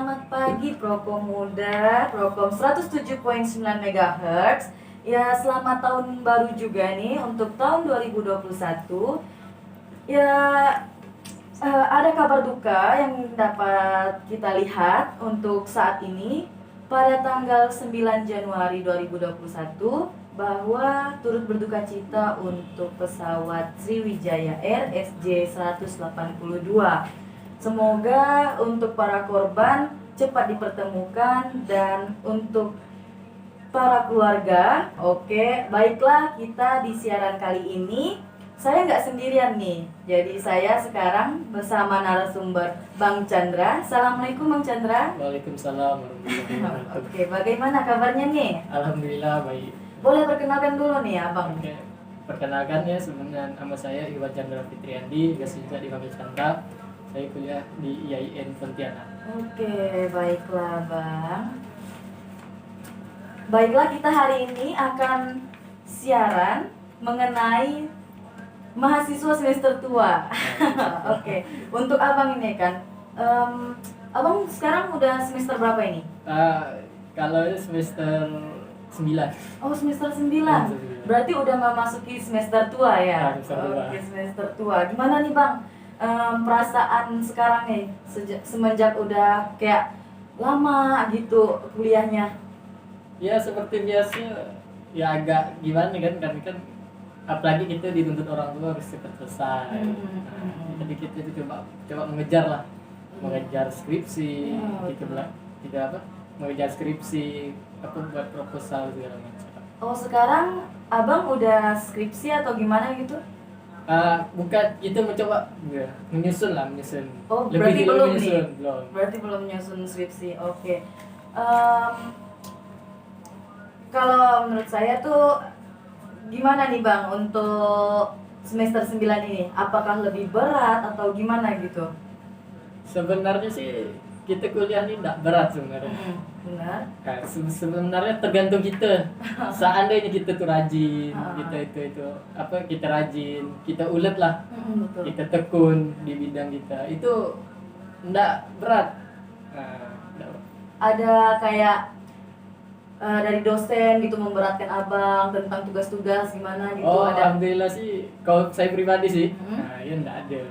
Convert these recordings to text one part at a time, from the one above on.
Selamat pagi Prokomuda, Prokom 107,9 MHz. Ya, selamat tahun baru juga nih untuk tahun 2021. Ya, ada kabar duka yang dapat kita lihat untuk saat ini pada tanggal 9 Januari 2021 bahwa turut berduka cita untuk pesawat Sriwijaya Air SJ182. Semoga untuk para korban cepat dipertemukan dan untuk para keluarga. Oke, baiklah, kita di siaran kali ini saya nggak sendirian nih. Jadi saya sekarang bersama narasumber Bang Chandra. Assalamualaikum Bang Chandra. Waalaikumsalam warahmatullahi wabarakatuh. Oke, bagaimana kabarnya nih? Alhamdulillah baik. Boleh perkenalkan dulu nih Abang. Oke. Perkenalkan ya, sebenarnya nama saya Iwan Chandra Fitriandi, biasa juga dipanggil Chandra. Saya kuliah di IAIN Pontianak. Oke, baiklah Bang. Baiklah, kita hari ini akan siaran mengenai mahasiswa semester tua. Oke, untuk Abang ini kan, Abang sekarang udah semester berapa ini? Kalau semester 9. Oh, semester 9. Berarti udah memasuki semester tua ya? Semester tua. Oke, semester tua. Gimana nih Bang? Perasaan sekarang nih semenjak udah kayak lama gitu kuliahnya? Ya seperti biasa, ya agak gimana kan, karena kan apalagi kita dituntut orang tua harus cepat selesai. Jadi kita itu coba mengejar lah, mengejar skripsi, mengejar skripsi, aku buat proposal segala macam. Oh, sekarang Abang udah skripsi atau gimana gitu? Bukan, itu mencoba menyusun. Oh, berarti Lebih belum menyusun, nih? belum. Berarti belum menyusun skripsi. Oke. Kalau menurut saya tuh gimana nih Bang untuk semester 9 ini? Apakah lebih berat atau gimana gitu? Sebenarnya sih kita kuliah ini tidak berat sebenarnya. Benar. Sebenarnya tergantung kita. Seandainya kita tuh rajin, kita rajin, kita ulet lah, Betul. kita tekun di bidang kita, itu tidak berat. Ada kayak dari dosen gitu memberatkan Abang tentang tugas-tugas gimana gitu? Oh, Ada? alhamdulillah sih. Kalau saya pribadi sih, ya tidak ada.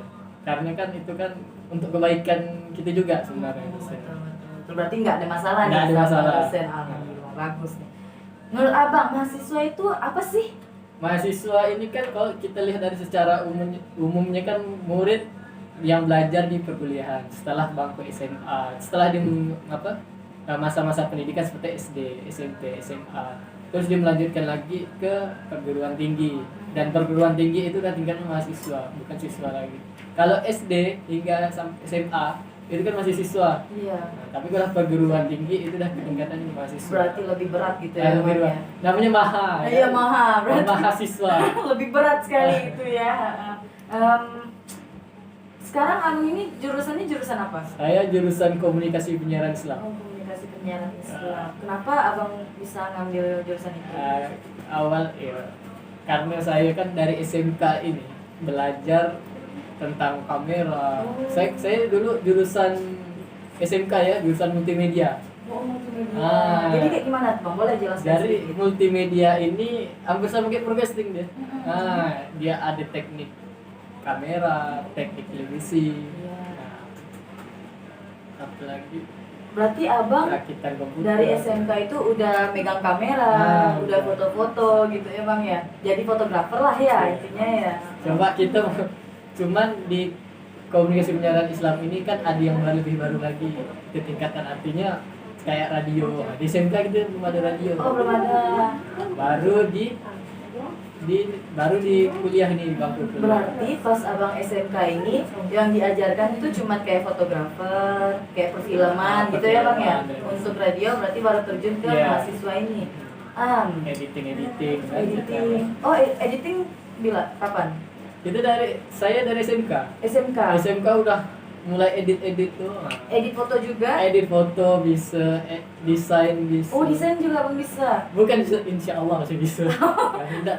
Karena kan itu kan untuk kebaikan kita juga sebenarnya. Betul. Berarti nggak ada masalah Nggak nih ada sama masalah. dosen. Alhamdulillah, bagus nih. Menurut Abang, mahasiswa itu apa sih? Mahasiswa ini kan kalau kita lihat dari secara umumnya kan murid yang belajar di perkuliahan setelah bangku SMA, setelah di masa-masa pendidikan seperti SD, SMP, SMA, terus dia melanjutkan lagi ke perguruan tinggi, dan perguruan tinggi itu udah tingkatnya mahasiswa, bukan siswa lagi. Kalau SD hingga SMA itu kan masih siswa. Iya. Tapi kalau perguruan tinggi itu udah tingkatannya mahasiswa. Berarti lebih berat gitu ya? Lebih berat. Namanya maha. Iya, maha. Berarti Mahasiswa. lebih berat sekali itu ya. Sekarang Anu ini jurusannya jurusan apa? Saya jurusan komunikasi penyiaran Islam. Oh, komunikasi penyiaran Islam. Kenapa Abang bisa ngambil jurusan itu? Awal ya, karena saya kan dari SMK ini belajar tentang kamera. Saya dulu jurusan SMK ya, jurusan multimedia. Oh, multimedia. Jadi kayak gimana Bang? Boleh jelaskan Dari sedikit? multimedia ini hampir sama kayak broadcasting dia. Dia ada teknik kamera, teknik televisi. Iya. Apalagi Berarti Abang rakitan komputer. dari SMK itu udah megang kamera, udah foto-foto gitu ya Bang ya. Jadi fotografer lah ya intinya ya. Coba kita cuman di komunikasi penyiaran Islam ini kan ada yang lebih baru lagi, ketingkatan artinya kayak radio. Di SMK kita belum ada radio. Oh, belum ada. Baru di kuliah nih bangku kuliah. Berarti pas Abang SMK ini yang diajarkan itu cuma kayak fotografer, kayak perfilman gitu ya Bang ya. Untuk radio berarti baru terjun ke mahasiswa ini. Editing. Oh, editing bila kapan? Itu saya dari SMK. SMK udah mulai edit tuh. Edit foto juga? Edit foto bisa, desain bisa. Oh, desain juga Bang bisa. Bukan insya Allah masih bisa. Tidak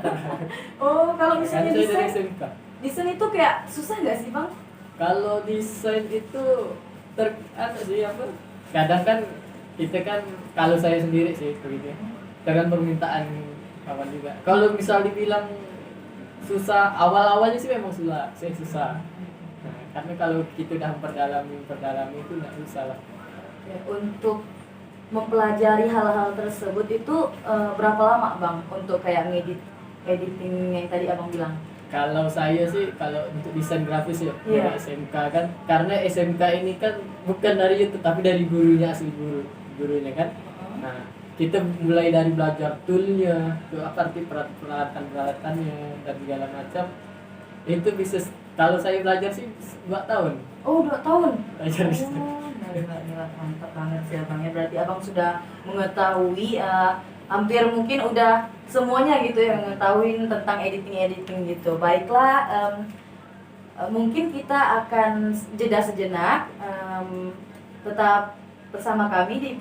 Oh, kalau misalnya saya dari desain, SMK. desain itu kayak susah nggak sih Bang? Kalau desain itu kadang kan kita kan, kalau saya sendiri sih begitu ya, dengan permintaan kawan juga. Kalau misal dibilang susah, awal-awalnya sih memang saya susah. Nah, karena kalau kita udah memperdalami itu nggak susah lah. Ya, untuk mempelajari hal-hal tersebut itu berapa lama bang untuk kayak editing yang tadi abang bilang? Kalau saya sih, kalau untuk desain grafis ya, Iya. dari SMK kan, karena SMK ini kan bukan dari YouTube tapi dari gurunya, asli gurunya kan. Nah, kita mulai dari belajar toolnya, ke apa arti peralatan-peralatannya dan segala macam. Itu bisa, kalau saya belajar sih 2 tahun Oh 2 tahun. belajar di situ. Gila, mantap banget sih abangnya. Berarti abang sudah mengetahui hampir mungkin udah semuanya gitu ya, mengetahui tentang editing gitu. Baiklah, mungkin kita akan jeda sejenak. Tetap bersama kami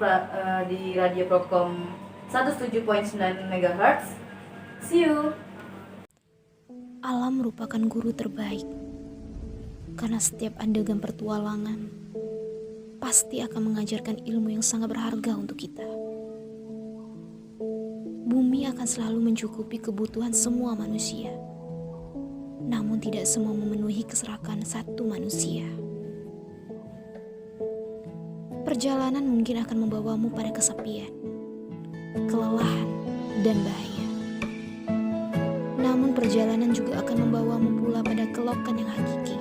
di Radio Prokom 107.9 MHz. See you. Alam merupakan guru terbaik, karena setiap adegan pertualangan pasti akan mengajarkan ilmu yang sangat berharga untuk kita. Bumi akan selalu mencukupi kebutuhan semua manusia, namun tidak semua memenuhi keserakan satu manusia. Perjalanan mungkin akan membawamu pada kesepian, kelelahan, dan bahaya. Namun perjalanan juga akan membawamu pula pada kelokan yang hakiki.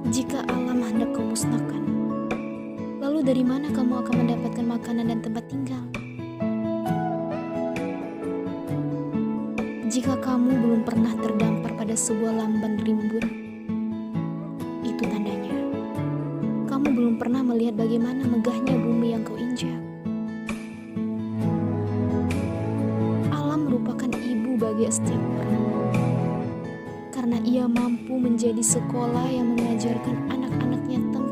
Jika alam hendak kau musnahkan, lalu dari mana kamu akan mendapatkan makanan dan tempat tinggal? Jika kamu belum pernah terdampar pada sebuah lamban rimbun, itu tandanya kamu belum pernah melihat bagaimana megahnya bumi yang kau injak. Alam merupakan ibu bagi setiap orang, karena ia mampu menjadi sekolah yang mengajarkan anak-anaknya tentang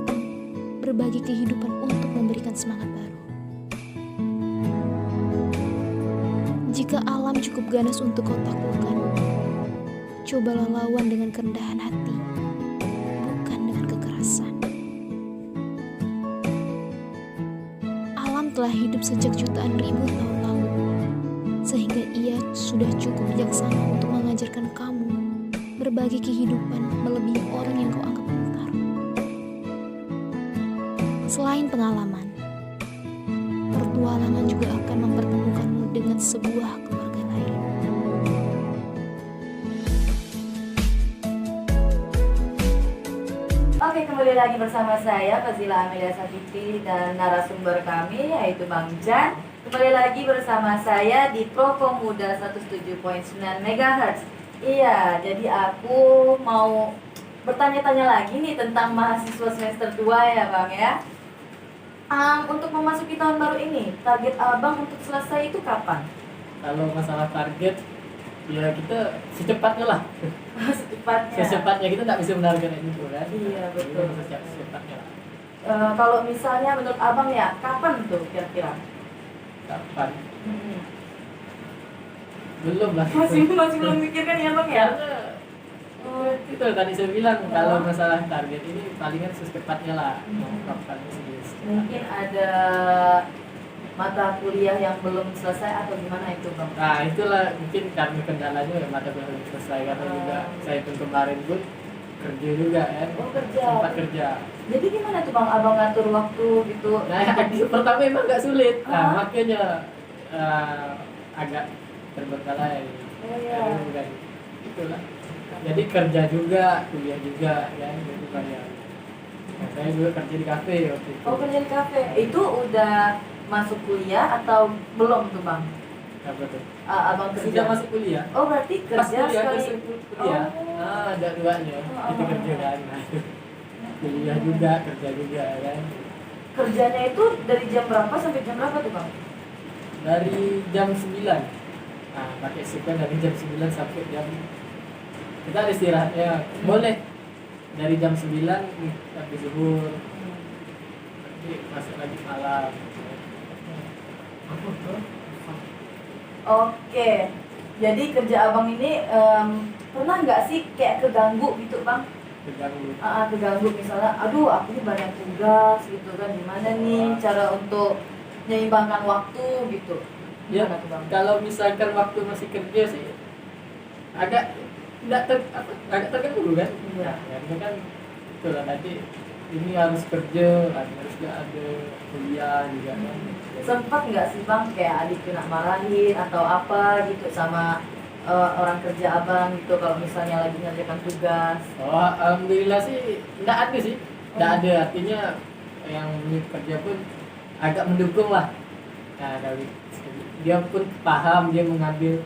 berbagi kehidupan untuk memberikan semangat baru. Jika alam cukup ganas untuk kau taklukkan, cobalah lawan dengan kerendahan hati, bukan dengan kekerasan. Alam telah hidup sejak jutaan ribu tahun lalu, sehingga ia sudah cukup bijaksana untuk mengajarkan kamu berbagi kehidupan melebihi orang yang kau anggap pintar. Selain pengalaman, pertualangan juga akan mempertemukanmu dengan sebuah keluarga lain. Oke, kembali lagi bersama saya Fazila Amelia Safitri dan narasumber kami yaitu Bang Jan. Kembali lagi bersama saya di Prokom Muda 107.9 MHz. Iya, jadi aku mau bertanya-tanya lagi nih tentang mahasiswa semester 2 ya Bang ya. Untuk memasuki tahun baru ini, target Abang untuk selesai itu kapan? Kalau masalah target, ya kita secepatnya lah. Secepatnya. Secepatnya, kita nggak bisa menargetkan itu kan. Iya, betul. Secepatnya lah. Kalau misalnya menurut Abang ya, kapan tuh kira-kira? Kapan? Belum lah. Masih belum mikirkan ya Bang ya? Karena itu tadi saya bilang, kalau masalah target ini palingan secepatnya lah. Kapan sih? Mungkin ada mata kuliah yang belum selesai atau gimana itu Bang? Nah itulah mungkin karena kendalanya ya, mata kuliah belum selesai, karena juga saya pun kemarin pun kerja juga kan. Oh kerja. Sempat kerja. Jadi gimana tuh Bang Abang ngatur waktu gitu? Nah pertama emang nggak sulit. Nah makanya agak terbengkalai. Oh iya. Kan itulah. Jadi kerja juga, kuliah juga kan, jadi banyak. Nah, saya juga kerja di kafe waktu itu. Oh kerja di kafe. Itu udah masuk kuliah atau belum tuh Bang? Apa tuh? Abang kerja. Sudah masuk kuliah. Oh berarti Pas kerja kuliah, sekali. kuliah. Oh. Ada duanya. Itu kerja kan. Kuliah juga, kerja juga kan. Kerjanya itu dari jam berapa sampai jam berapa tuh Bang? Dari jam 9. Nah, pakai shift kan dari jam 9 sampai jam, kita ada istirahatnya. Boleh dari jam 9 sampai zuhur. Nanti masuk lagi malam. Oke. Jadi kerja Abang ini pernah nggak sih kayak keganggu gitu Bang? terganggu. Keganggu misalnya, aduh aku ini banyak tugas gitu kan, gimana nih cara untuk menyeimbangkan waktu gitu. Ya, Gimana tuh Bang? kalau misalkan waktu masih kerja sih agak agak terganggu kan. Iya. Nah, karena kan itulah tadi ini harus kerja, harus juga ada kuliah juga kan. Sempat nggak sih Bang kayak adik kena marahin atau apa gitu sama orang kerja abang gitu kalau misalnya lagi ngerjakan tugas? Oh, alhamdulillah sih enggak ada sih. Enggak ada, artinya yang kerja pun agak mendukung lah. Nah, dari dia pun paham, dia mengambil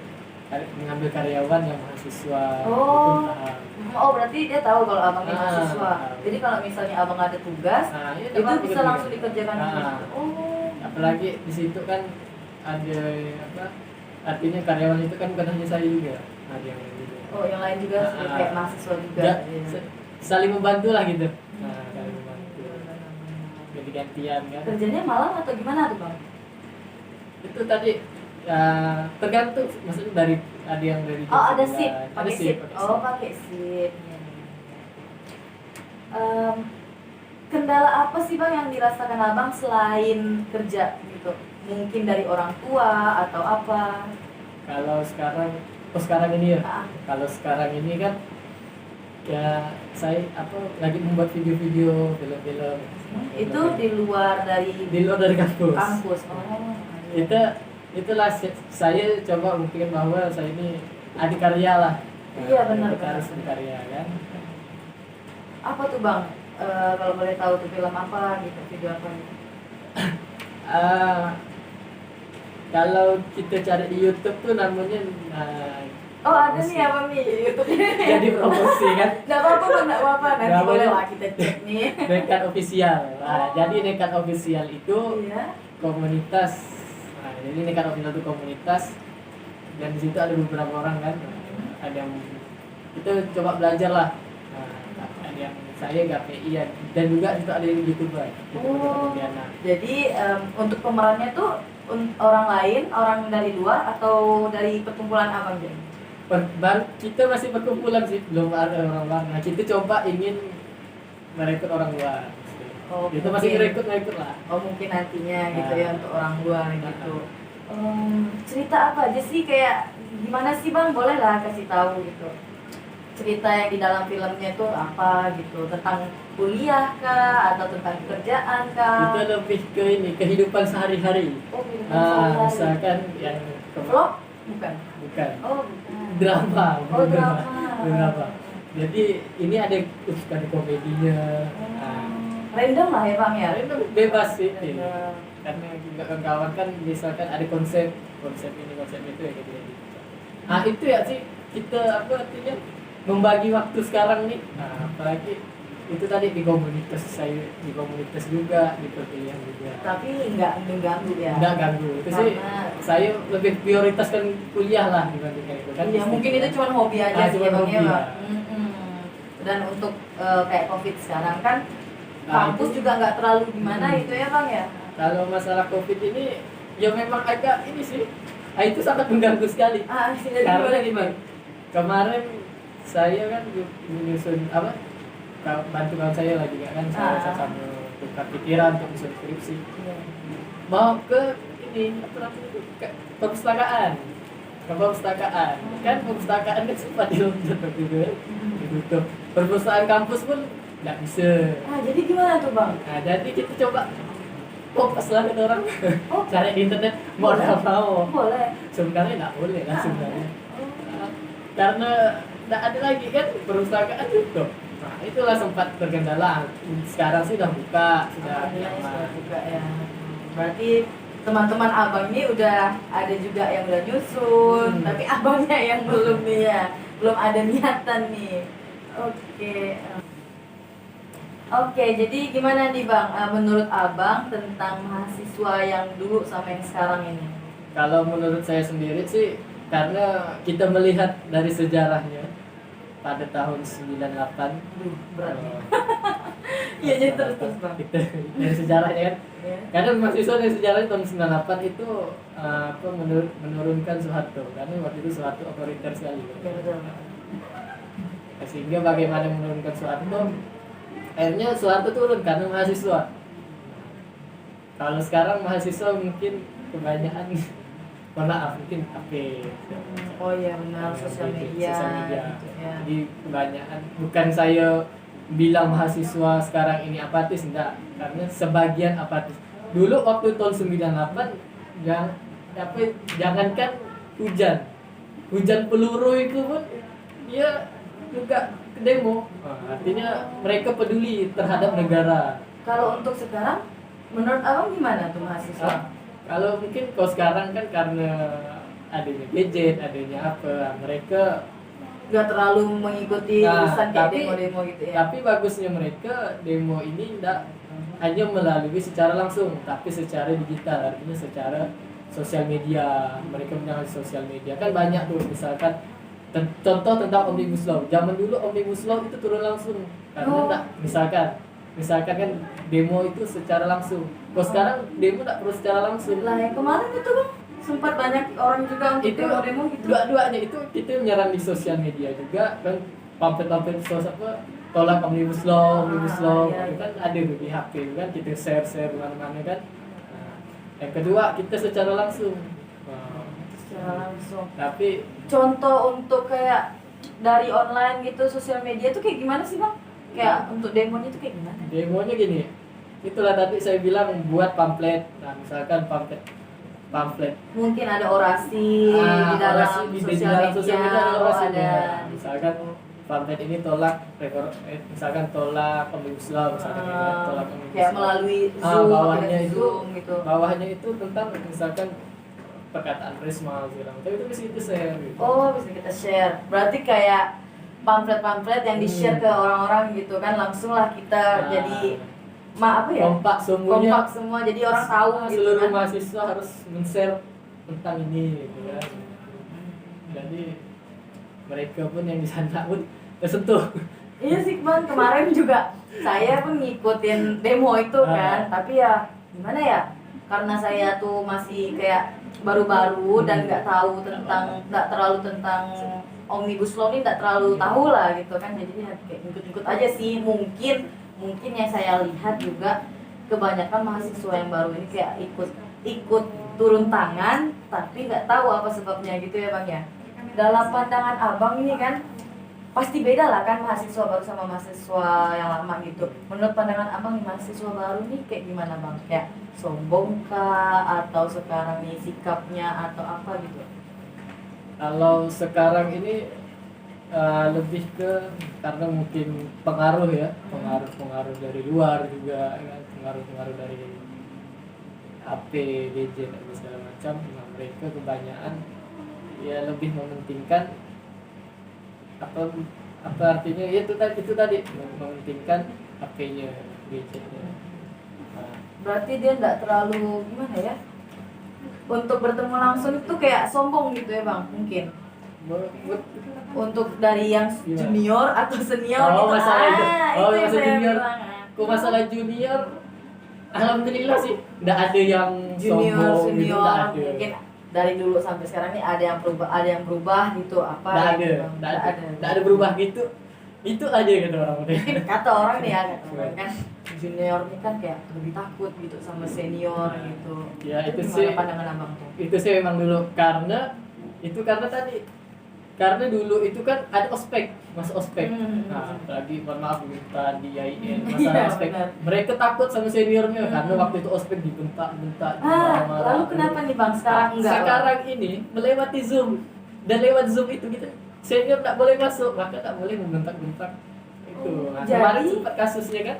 karyawan yang mahasiswa. Dia pun paham. Berarti dia tahu kalau abang ini mahasiswa. Tahu. Jadi kalau misalnya abang ada tugas, Nah, itu dapat bisa bekerja. langsung dikerjakan di situ. Apalagi di situ kan ada apa? Artinya karyawan itu kan bukan hanya saya juga, ada yang lain juga. Yang lain juga kayak mahasiswa juga. Ya, Iya. saling membantu lah gitu. Nah, saling membantu. Ganti-gantian kan. Kerjanya malam atau gimana tuh Bang? Itu tadi ya, tergantung, maksudnya dari ada yang dari jam Ada 9. shift, Ada pakai shift, shift. Pakai shift. Iya, iya. Kendala apa sih Bang yang dirasakan abang selain kerja gitu? Mungkin dari orang tua atau apa? Kalau sekarang ini ya. Ah. Kalau sekarang ini kan ya saya lagi membuat video-video, film-film. Itu di luar dari kampus. kampus. Itulah saya coba buktikan bahwa saya ini adikarya lah. Iya, benar. Kita harus adikarya kan. Apa tuh Bang? Kalau boleh tahu tuh film apa gitu, video apa gitu? Kalau kita cari di YouTube tuh namanya Ada nih abang nih YouTube. jadi promosi kan. Nggak apa-apa Bang, nggak apa-apa. Nanti Nggak boleh boleh. lah kita cek nih. Nekat official. Jadi Nekat official itu Iya. komunitas. Jadi Nekat official itu komunitas, dan di situ ada beberapa orang kan. Ada yang kita coba belajar lah. Ada yang saya GPI dan juga itu ada yang YouTuber. Jadi untuk pemerannya tuh orang lain, orang dari luar atau dari perkumpulan abang jadi? Baru kita masih perkumpulan sih, belum ada orang luar. Nah, kita coba ingin merekrut orang luar. Itu masih merekrut lah. Mungkin nantinya gitu ya untuk orang luar gitu. Cerita apa aja sih, kayak gimana sih Bang? Boleh lah kasih tahu gitu. Cerita yang di dalam filmnya itu apa gitu, tentang kuliah kah atau tentang pekerjaan kah? Itu lebih ke ini, kehidupan sehari-hari. Kehidupan sehari-hari. Misalkan yang Vlog? Bukan. Bukan. Bukan. Drama. Drama. Jadi ini ada komedinya. Random lah ya Bang ya. Itu bebas sih. Karena juga kawan-kawan kan misalkan ada konsep ini, konsep itu ya gitu. Itu ya sih kita artinya membagi waktu sekarang nih. Apalagi itu tadi di komunitas juga, di perkuliahan juga. Tapi nggak mengganggu ya. Nggak ganggu. Itu sih saya lebih prioritaskan kuliah lah dibandingkan itu kan. Ya mungkin itu cuma hobi aja sih cuma ya Bang hobi, ya. ya. Dan untuk kayak COVID sekarang kan kampus itu juga nggak terlalu gimana itu ya Bang ya. kalau masalah COVID ini ya memang agak ini sih. Itu sangat mengganggu sekali. Jadi Karena gimana? kemarin saya kan menyusun bantu kawan saya lagi kan, saya sama tukar pikiran untuk menyusun skripsi. Mau ke ini ke perpustakaan. Kan perpustakaan kan sempat ditutup juga. Ditutup. Perpustakaan kampus pun nggak bisa. Jadi gimana tuh Bang? Jadi kita coba fokus lah ke orang. Cari di internet mau Boleh. sebenarnya nggak boleh lah sebenarnya. Karena nggak ada lagi kan perpustakaan tutup. Itulah sempat terkendala. Sekarang sih udah buka, sudah buka ya. Berarti teman-teman abang ini udah ada juga yang udah nyusun, tapi abangnya yang belum nih ya, belum ada niatan nih. Oke, jadi gimana nih Bang, menurut abang tentang mahasiswa yang dulu sama yang sekarang ini? Kalau menurut saya sendiri sih, karena kita melihat dari sejarahnya pada tahun 98. Berat. Iya, jadi terus Bang. Dari sejarahnya kan. Ya. Karena mahasiswa dari sejarahnya tahun 98 itu menurunkan Soeharto, karena waktu itu Soeharto otoriter sekali. Ya, betul. Sehingga bagaimana menurunkan Soeharto, akhirnya Soeharto turun karena mahasiswa. Kalau sekarang mahasiswa mungkin kebanyakan mohon maaf mungkin HP. Oh iya benar, sosial media. Gitu, ya. Jadi kebanyakan, bukan saya bilang mahasiswa sekarang ini apatis, enggak, karena sebagian apatis. Dulu waktu tahun 98 jangankan hujan peluru itu pun dia juga demo. Artinya mereka peduli terhadap negara. Kalau untuk sekarang, menurut abang gimana tuh mahasiswa? Kalau mungkin kalau sekarang kan karena adanya gadget, adanya apa, mereka Nggak terlalu mengikuti urusan kayak tapi, demo-demo gitu ya? Tapi bagusnya mereka demo ini tidak hanya melalui secara langsung, tapi secara digital, artinya secara sosial media. Mereka menggunakan sosial media kan banyak tuh, misalkan contoh tentang Omnibus Law. Zaman dulu Omnibus Law itu turun langsung karena enggak, misalkan kan demo itu secara langsung. Kalau sekarang demo enggak perlu secara langsung. Lah yang kemarin itu bang, sempat banyak orang juga untuk Itu demo gitu. dua-duanya itu kita menyerang di sosial media juga kan, pamflet tolak Omnibus Law, iya, itu kan ada tuh di HP kan, kita share mana-mana kan. Nah, yang kedua kita secara langsung. Secara langsung. Tapi Contoh untuk kayak dari online gitu, sosial media tuh kayak gimana sih bang? Kayak untuk demonya tuh kayak gimana? demonya gini, itulah tadi saya bilang buat pamflet. Nah misalkan pamflet Mungkin ada orasi di dalam orasi di sosial dalam media, sosial media ada orasinya. ada Misalkan pamflet ini misalkan tolak Omnibus Law, misalkan tolak Omnibus kayak Law. melalui Zoom, bawahnya aplikasi itu Zoom gitu. bawahnya itu tentang misalkan perkataan Risma segala macam, itu bisa kita share gitu. Oh bisa kita share. Berarti kayak pamflet-pamflet yang di-share ke orang-orang gitu kan, langsung lah kita jadi apa ya? Kompak semuanya, Kompak semua, jadi orang tahu gitu seluruh kan. mahasiswa harus men-share tentang ini gitu kan. Jadi mereka pun yang di sana pun tersentuh. Iya sih bang, kemarin juga saya pun ngikutin demo itu kan, tapi ya gimana ya? Karena saya tuh masih kayak baru-baru dan nggak terlalu tentang Omnibus Law ini, nggak terlalu tahu lah gitu kan, jadi ya kayak ikut-ikut aja sih. Mungkin yang saya lihat juga kebanyakan mahasiswa yang baru ini kayak ikut turun tangan tapi nggak tahu apa sebabnya gitu ya bang ya. Dalam pandangan abang ini kan pasti beda lah kan mahasiswa baru sama mahasiswa yang lama gitu. Menurut pandangan abang nih, mahasiswa baru nih kayak gimana bang? Kayak sombong kah, atau sekarang nih sikapnya atau apa gitu? Kalau sekarang ini lebih ke karena mungkin pengaruh dari luar juga kan, pengaruh dari HP, gadget dan segala macam. Nah, mereka kebanyakan ya lebih mementingkan apa artinya ya itu tadi mementingkan HP-nya, gadgetnya. Nah, Berarti dia nggak terlalu gimana ya? Untuk bertemu langsung itu kayak sombong gitu ya bang, mungkin. Untuk dari yang junior atau senior gitu. Masalah itu. Itu yang saya junior. bilang. Kok masalah junior, alhamdulillah sih nggak ada yang Junior, sombong gitu, senior, nggak ada. mungkin dari dulu sampai sekarang nih ada yang berubah gitu apa? Nggak ada berubah gitu. Itu aja kata orang udah. Mungkin kata orang nih ya, kata orang kan junior ini kan kayak lebih takut gitu sama senior gitu. Ya itu gimana sih. pandangan abang tuh? Itu sih memang dulu karena dulu itu kan ada ospek, masa ospek. Nah, apalagi mohon maaf di IAIN masa Iya, ospek. benar. Mereka takut sama seniornya karena waktu itu ospek dibentak-bentak. Lalu kenapa nih bang sekarang enggak? Sekarang ini melewati Zoom, dan lewat Zoom itu kita senior tak boleh masuk, maka tak boleh membentak-bentak itu. Nah, kemarin sempat kasusnya kan?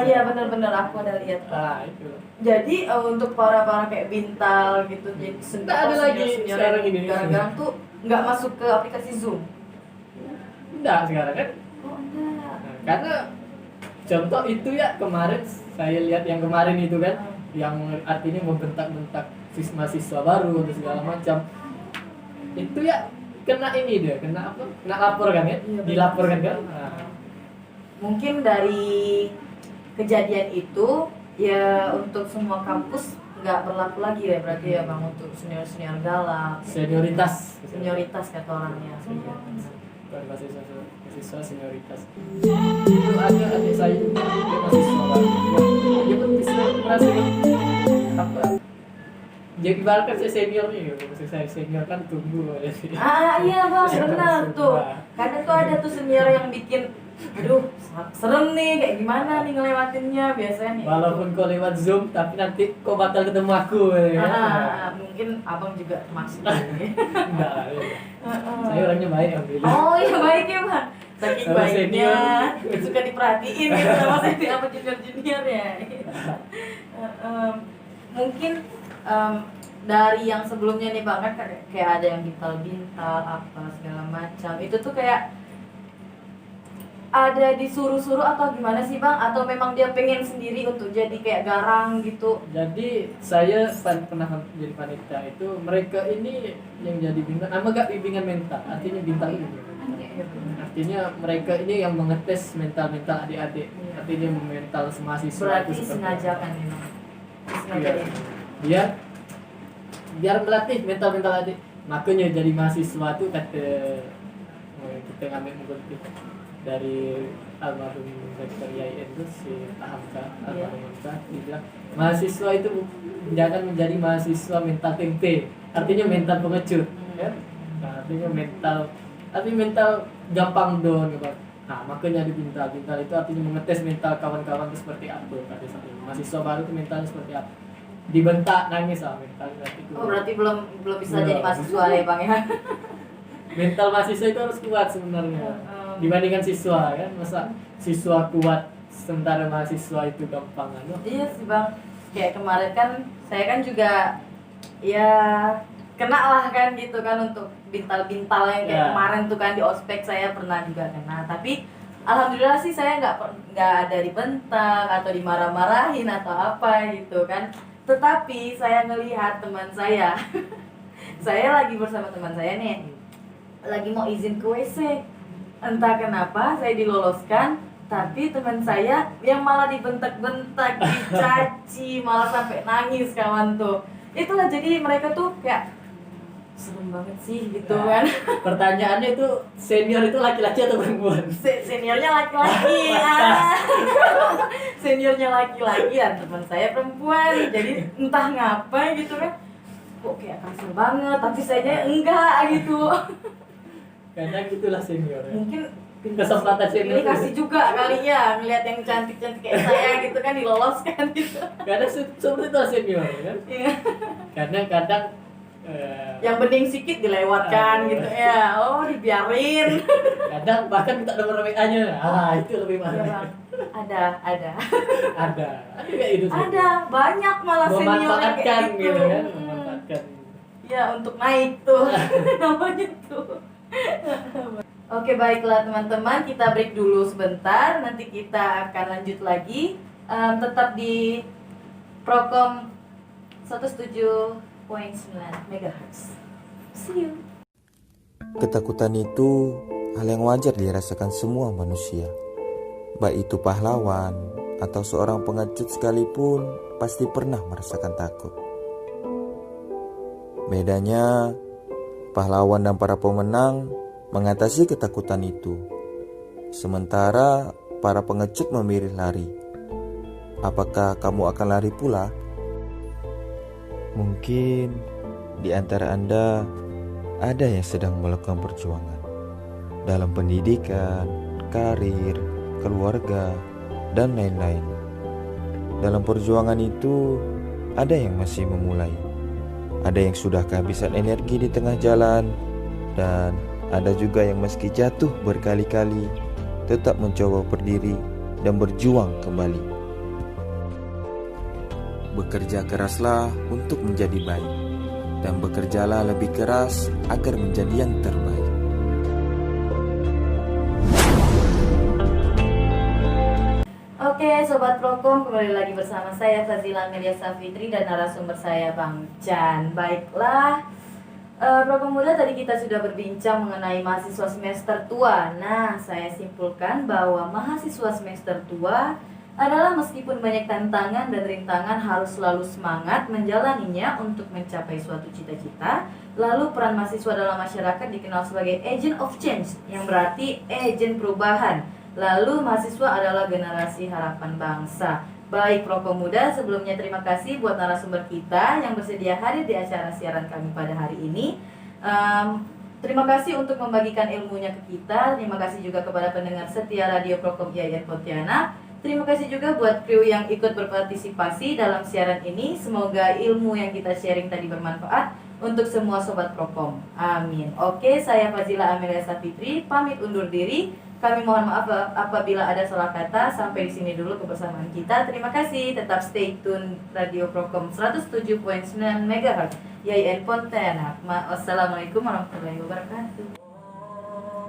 Iya benar-benar aku ada lihat. Itu. Jadi untuk para kayak Bintal gitu, jadi Nggak ada lagi sekarang ini. Gara-gara tuh nggak masuk ke aplikasi Zoom. Enggak sekarang kan? Oh enggak. Nah, karena contoh itu ya kemarin saya lihat yang kemarin itu kan, yang artinya membentak-bentak mahasiswa baru dan segala macam. Itu ya kena ini dia, kena apa? Kena lapor kan ya? Iya, Dilaporkan kan? benar. Nah, Mungkin dari kejadian itu ya untuk semua kampus nggak berlaku lagi ya berarti ya bang, untuk senior galak, senioritas senioritas kata orangnya. bukan mahasiswa senioritas. Itu ada adik saya juga, dia mahasiswa baru, dia pun bisa merasakan apa, jadi ibaratkan saya senior nih, maksud saya senior kan tunggu aja sih. Iya bang, benar tuh. Kadang tuh ada tuh senior yang bikin, aduh serem nih, kayak gimana nih ngelewatinnya biasanya nih. Walaupun kau lewat Zoom, tapi nanti kau bakal ketemu aku ya. Mungkin abang juga termasuk. Enggak lah, ya. Saya orangnya baik alhamdulillah. Oh iya baik ya bang. Saking Sama baiknya senior. suka diperhatiin gitu sama senior apa junior ya. Mungkin dari yang sebelumnya nih bang, kan kayak ada yang bintal-bintal apa segala macam, itu tuh kayak ada disuruh-suruh atau gimana sih bang? Atau memang dia pengen sendiri untuk jadi kayak garang gitu? Jadi saya pernah jadi panitia itu, mereka ini yang jadi bintang, nama gak bimbingan mental, artinya bintang ini. Artinya mereka ini yang mengetes mental-mental adik-adik, artinya mental mahasiswa. Berarti itu seperti sengaja apa. kan memang? Iya. Biar melatih mental-mental adik. Makanya jadi mahasiswa tuh kata kita ngambil mengutip dari almarhum Dr. Yain itu si Hamka, almarhum Hamka, dia bilang mahasiswa itu jangan menjadi mahasiswa mental tempe, artinya mental pengecut, kan? Nah, artinya mental gampang down gitu. Nah, makanya di bintal itu artinya mengetes mental kawan-kawan itu seperti apa, kata saya. Mahasiswa baru itu mentalnya seperti apa? Dibentak nangis lah mental itu. Oh berarti belum bisa Belum. jadi mahasiswa ya bang ya? Mental mahasiswa itu harus kuat sebenarnya. Dibandingkan siswa kan, masa siswa kuat sementara mahasiswa itu gampang kan? Iya sih bang, kayak kemarin kan saya kan juga ya kena lah kan gitu kan untuk bintal-bintal yang kayak kemarin tuh kan di ospek saya pernah juga kena, tapi alhamdulillah sih saya nggak ada dibentak atau dimarah-marahin atau apa gitu kan, tetapi saya ngelihat teman saya saya lagi bersama teman saya nih lagi mau izin ke WC, entah kenapa saya diloloskan, tapi teman saya yang malah dibentak-bentak, dicaci, malah sampai nangis kawan tuh. Itulah jadi mereka tuh kayak serem banget sih gitu kan. Pertanyaannya itu senior itu laki-laki atau perempuan? Seniornya laki-laki seniornya laki-laki ya, teman saya perempuan, jadi entah ngapa gitu kan, kok kayak kasar banget, tapi saya enggak gitu. Karena gitulah senior ya. Mungkin Kesempatan senior ini kasih juga kali ya ngelihat yang cantik-cantik kayak saya gitu kan diloloskan gitu. Kadang seperti itu senior kan. Iya. Karena kadang Yang bening sikit dilewatkan gitu ya. Oh, dibiarin. kadang bahkan minta nomor WA-nya. Itu lebih Iya, mahal. Bang. Ada. Ada kayak itu sih. Ada, banyak malah senior yang Memanfaatkan kayak gitu. gitu kan, memanfaatkan. Ya, untuk naik tuh. Namanya tuh. Oke, baiklah teman-teman, kita break dulu sebentar. Nanti kita akan lanjut lagi. Tetap di Prokom 107.9 MHz. See you. Ketakutan itu hal yang wajar dirasakan semua manusia. Baik itu pahlawan atau seorang pengecut sekalipun pasti pernah merasakan takut. Bedanya, pahlawan dan para pemenang mengatasi ketakutan itu. Sementara para pengecut memilih lari. Apakah kamu akan lari pula? Mungkin di antara Anda ada yang sedang melakukan perjuangan dalam pendidikan, karir, keluarga, dan lain-lain. Dalam perjuangan itu, ada yang masih memulai, ada yang sudah kehabisan energi di tengah jalan, dan ada juga yang meski jatuh berkali-kali tetap mencoba berdiri dan berjuang kembali. Bekerja keraslah untuk menjadi baik, dan bekerjalah lebih keras agar menjadi yang terbaik. Oke, Sobat Prokom, kembali lagi bersama saya Fazila Amelia Safitri dan narasumber saya Bang Chan. Baiklah, Prokom Muda, tadi kita sudah berbincang mengenai mahasiswa semester tua. Nah, saya simpulkan bahwa mahasiswa semester tua adalah meskipun banyak tantangan dan rintangan harus selalu semangat menjalaninya untuk mencapai suatu cita-cita. Lalu peran mahasiswa dalam masyarakat dikenal sebagai agent of change, yang berarti agen perubahan. Lalu mahasiswa adalah generasi harapan bangsa. Baik Prokomuda, sebelumnya terima kasih buat narasumber kita yang bersedia hadir di acara siaran kami pada hari ini. Terima kasih untuk membagikan ilmunya ke kita. Terima kasih juga kepada pendengar setia Radio Prokom IAIN Pontianak. Terima kasih juga buat kru yang ikut berpartisipasi dalam siaran ini. Semoga ilmu yang kita sharing tadi bermanfaat untuk semua sobat Prokom. Amin. Oke, saya Fazila Amelia Safitri pamit undur diri. Kami mohon maaf apabila ada salah kata. Sampai di sini dulu kebersamaan kita. Terima kasih. Tetap stay tune Radio Prokom 107.9 MHz IAIN Pontianak. Wassalamualaikum warahmatullahi wabarakatuh.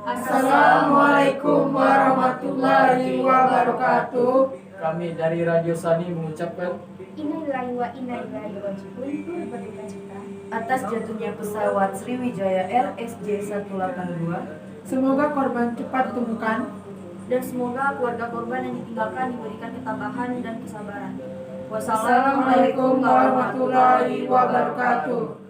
Assalamualaikum warahmatullahi wabarakatuh. Kami dari Radio Sani mengucapkan Innalillahi wa inna ilaihi raji'un. Turut berduka cita Atas jatuhnya pesawat Sriwijaya Air SJ182. Semoga korban cepat ditemukan. dan semoga keluarga korban yang ditinggalkan diberikan ketabahan dan kesabaran. Wassalamualaikum warahmatullahi wabarakatuh.